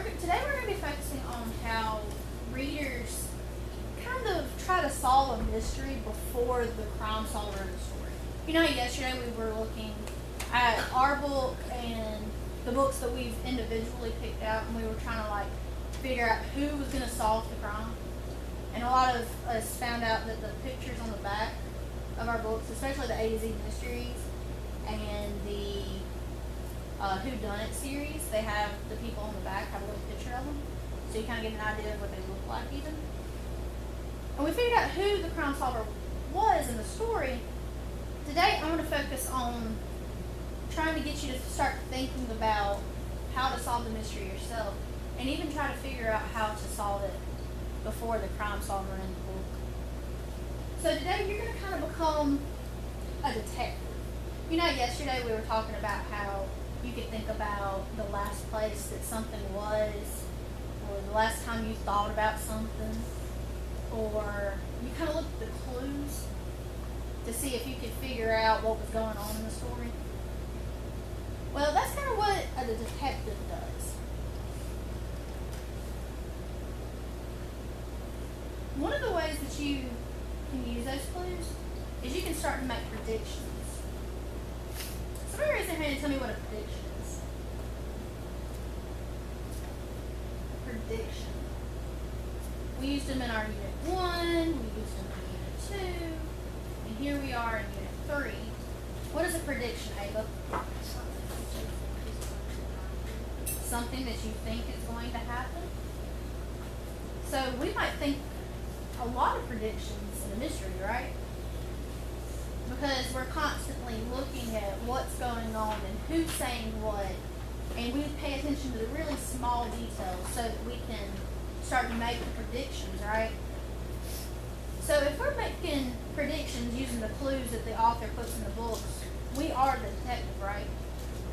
Today we're going to be focusing on how readers kind of try to solve a mystery before the crime solver in the story. You know, yesterday we were looking at our book and the books that we've individually picked out, and we were trying to figure out who was going to solve the crime. And a lot of us found out that the pictures on the back of our books, especially the A to Z mysteries and the Who Done It series, they have the people on the back have a little picture of them, so you kind of get an idea of what they look like even. And we figured out who the crime solver was in the story. Today I'm going to focus on trying to get you to start thinking about how to solve the mystery yourself, and even try to figure out how to solve it before the crime solver in the book. So today you're going to kind of become a detective. You know, yesterday we were talking about how you could think about the last place that something was, or the last time you thought about something, or you kind of look at the clues to see if you could figure out what was going on in the story. Well, that's kind of what a detective does. One of the ways that you can use those clues is you can start to make predictions. Somebody raise their hand and tell me what a prediction is. Prediction. We used them in our Unit 1, we used them in Unit 2, and here we are in Unit 3. What is a prediction, Ava? Something that you think is going to happen. So we might think a lot of predictions in a mystery, right? Because we're constantly looking at what's going on and who's saying what, and we pay attention to the really small details so that we can start to make the predictions, right? So if we're making predictions using the clues that the author puts in the books, we are the detective, right?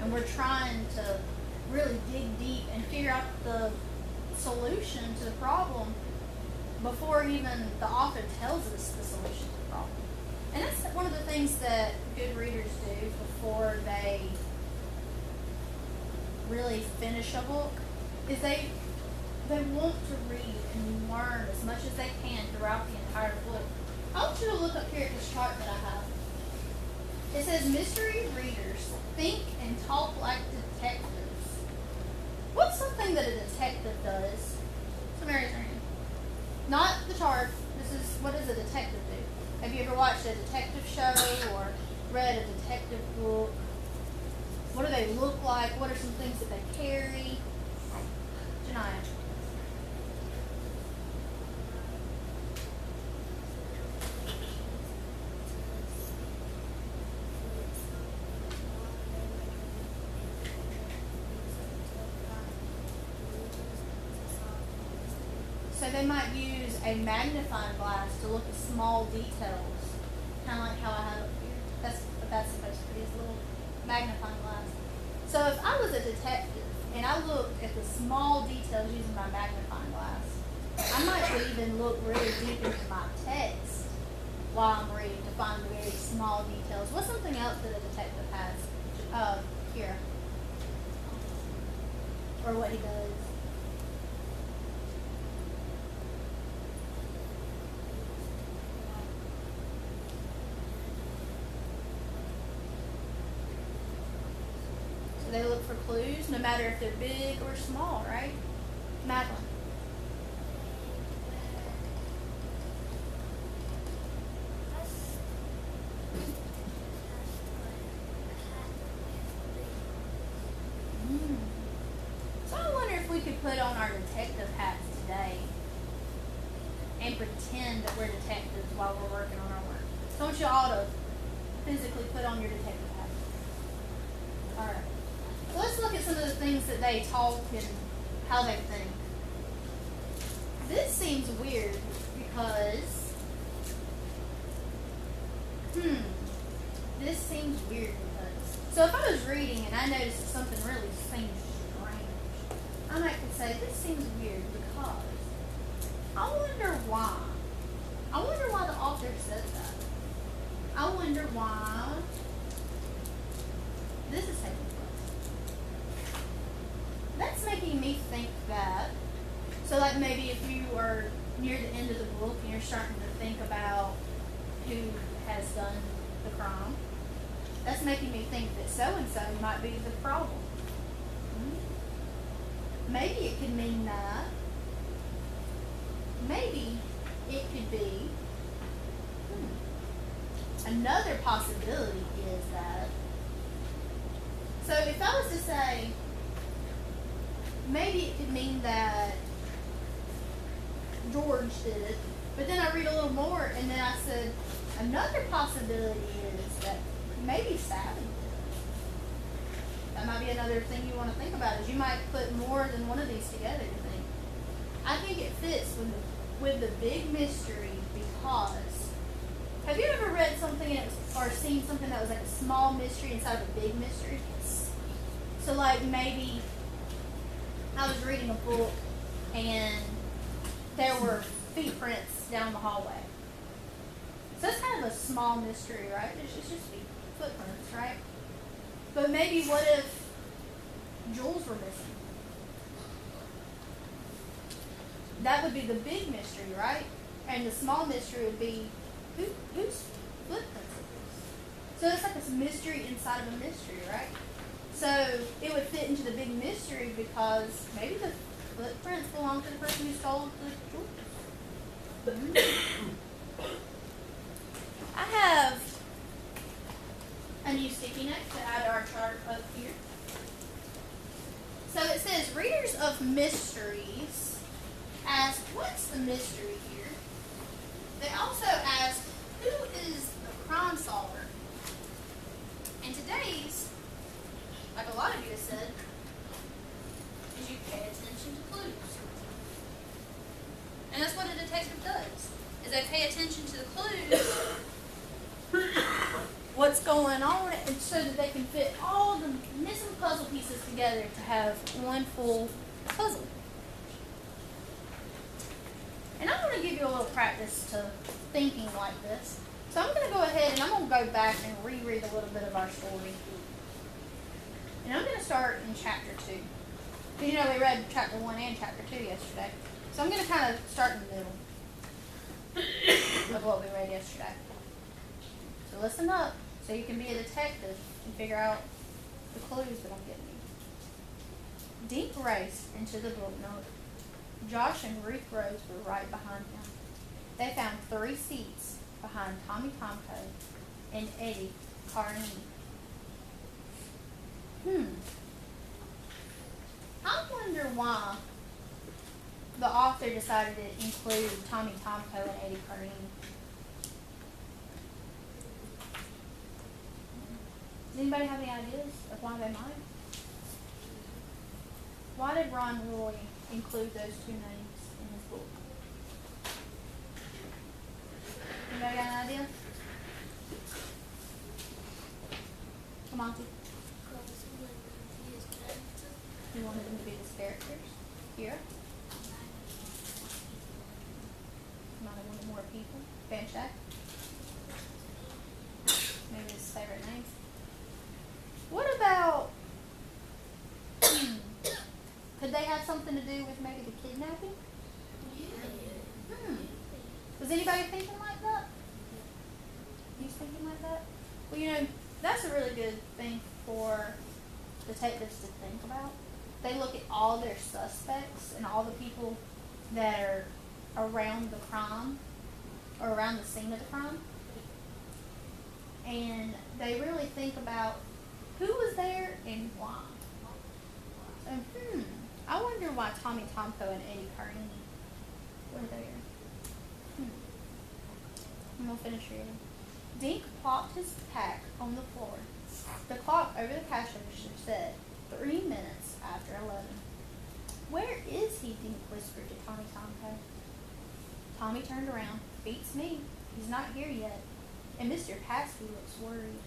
And we're trying to really dig deep and figure out the solution to the problem before even the author tells us the solution to the problem. And that's one of the things that good readers do before they really finish a book, is they want to read and learn as much as they can throughout the entire book. I want you to look up here at this chart that I have. It says mystery readers think and talk like detectives. What's something that a detective does? Somebody raise their hand. Not the chart. This is, what does a detective do? Have you ever watched a detective show or read a detective book? What do they look like? What are some things that they carry? Janiyah. So they might use a magnifying glass to look at small details, kind of like how I have up here. That's what that's supposed to be, is a little magnifying glass. So if I was a detective and I looked at the small details using my magnifying glass, I might even look really deep into my text while I'm reading to find the very small details. What's something else that a detective has? Here. Or what he does. They look for clues, no matter if they're big or small, right? Madeline. So I wonder if we could put on our detective hats today and pretend that we're detectives while we're working on our work. So I want you all to physically put on your detective hat. All right. So let's look at some of the things that they talk and how they think. This seems weird because, this seems weird because, so if I was reading and I noticed that something really seems strange, I might say, this seems weird because, I wonder why. I wonder why the author said that. I wonder why this is taking place. That's making me think think that. So, like, maybe if you are near the end of the book and you're starting to think about who has done the crime, that's making me think that so-and-so might be the problem. Maybe it could mean that. Maybe it could be. Another possibility is that. So if I was to say, maybe it could mean that George did it, but then I read a little more and then I said, another possibility is that maybe Sally did it. That might be another thing you want to think about, is you might put more than one of these together and think. I think it fits with the big mystery because, have you ever read something or seen something that was like a small mystery inside of a big mystery? So like maybe I was reading a book and there were feet prints down the hallway. So that's kind of a small mystery, right? It's just footprints, right? But maybe what if jewels were missing? That would be the big mystery, right? And the small mystery would be, whose footprints are this? So it's like a mystery inside of a mystery, right? So it would fit into the big mystery because maybe the footprints belong to the person who stole the jewels. I have a new sticky note to add to our chart up here. So it says, readers of mysteries ask, what's the mystery here? They also ask, who is the crime solver? And today's, like a lot of you have said, is you pay attention to clues. And that's what a detective does, is they pay attention to the clues, what's going on, and so that they can fit all the missing puzzle pieces together to have one full puzzle. And I'm going to give you a little practice to thinking like this. So I'm going to go ahead and I'm going to go back and reread a little bit of our story. And I'm going to start in chapter 2. Because you know we read chapter 1 and chapter 2 yesterday. So I'm going to kind of start in the middle of what we read yesterday. So listen up so you can be a detective and figure out the clues that I'm giving you. Dink raced into the book nook. Josh and Ruth Rose were right behind him. They found 3 seats behind Tommy Tomko and Eddie Carney. I wonder why the author decided to include Tommy Tomko and Eddie Carney. Does anybody have any ideas of why they might? Why did Ron Roy include those 2 names in his book? Anybody got an idea? Come on, you wanted them to be his characters? Here? Might have wanted more people. Fanchak? Maybe his favorite names. What about, could they have something to do with maybe the kidnapping? Was anybody thinking like that? You thinking like that? Well, you know, that's a really good thing for detectives to think about. They look at all their suspects and all the people that are around the crime or around the scene of the crime. And they really think about who was there and why. So, I wonder why Tommy Tomko and Eddie Carney were there. I'm going to finish reading. Dink plopped his pack on the floor. The clock over the cash register said 3 minutes after 11. Where is he? Dink whispered to Tommy Tomko. Tommy turned around. Beats me. He's not here yet. And Mr. Paskey looks worried.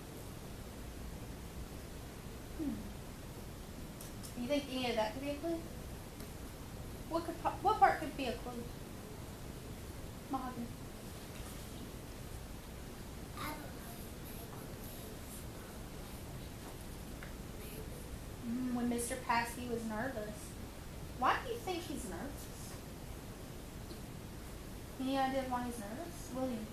You think any of that could be a clue? What part could be a clue? Mahogany. When Mr. Paskey was nervous. Why do you think he's nervous? Any idea why he's nervous? William?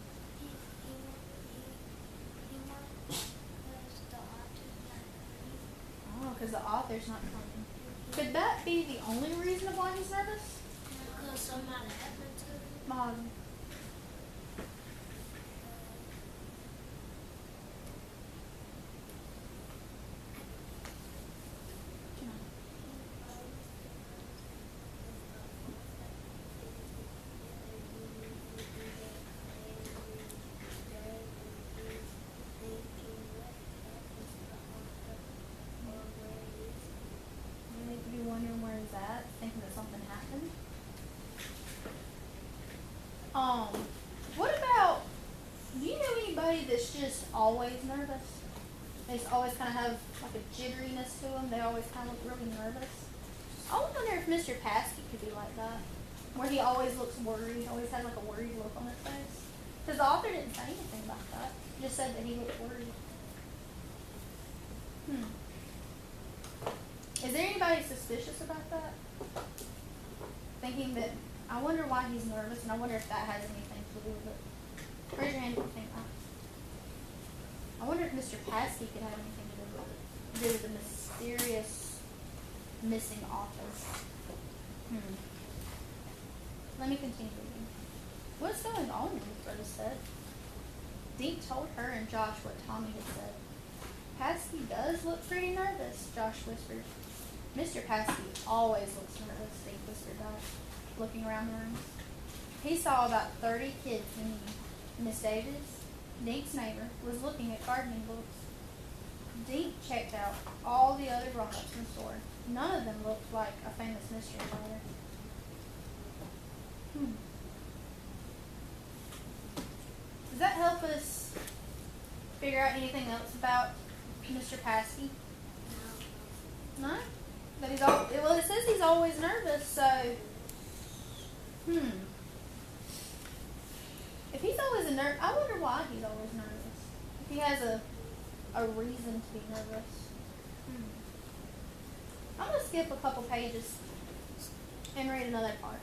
Oh, because the author's not coming. Could that be the only reason of why he's nervous? Because somebody happened to him. Mom. Maybe you wondering where he's at, thinking that something happened. What about, do you know anybody that's just always nervous? They just always kind of have like a jitteriness to them. They always kind of look really nervous. I wonder if Mr. Paskey could be like that, where he always looks worried, always has like a worried look on his face. Because the author didn't say anything about that. Just said that he looked worried. Is there anybody suspicious about that? Thinking that, I wonder why he's nervous, and I wonder if that has anything to do with it. Raise your hand if you think that. I wonder if Mr. Paskey could have anything to do with it. Do with the mysterious missing author. Let me continue reading. What's going on? Rose said. Dink told her and Josh what Tommy had said. Paskey does look pretty nervous, Josh whispered. Mr. Paskey always looks nervous, Dink whispered Josh, looking around the room. He saw about 30 kids in the Miss Davis, Dink's neighbor, was looking at gardening books. Dink checked out all the other grown-ups in the store. None of them looked like a famous mystery writer. Does that help us figure out anything else about Mr. Paskey? No? That he's well, it says he's always nervous, so if he's always I wonder why he's always nervous. If he has a reason to be nervous. I'm gonna skip a couple pages and read another part.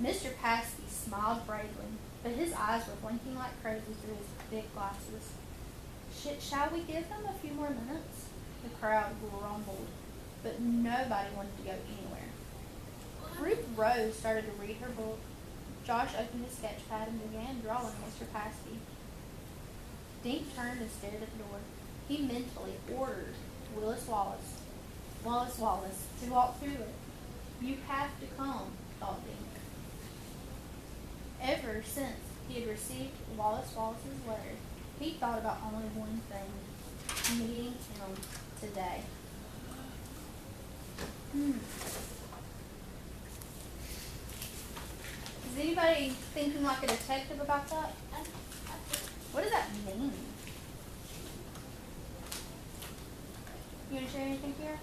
Mr. Paskey smiled bravely, but his eyes were blinking like crazy through his big glasses. Shall we give him a few more minutes? The crowd rumbled, but nobody wanted to go anywhere. Ruth Rose started to read her book. Josh opened his sketch pad and began drawing Mr. Paskey. Dink turned and stared at the door. He mentally ordered Wallace Wallace, to walk through it. You have to come, thought Dink. Ever since he had received Wallace's letter, he thought about only one thing: meeting him today. Is anybody thinking like a detective about that? What does that mean? You want to share anything here?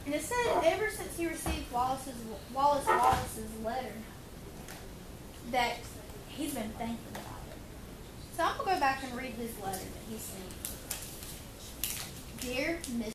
And it said ever since he received Wallace's letter that he's been thinking about it. So I'm going to go back and read his letter that he sent. Dear Miss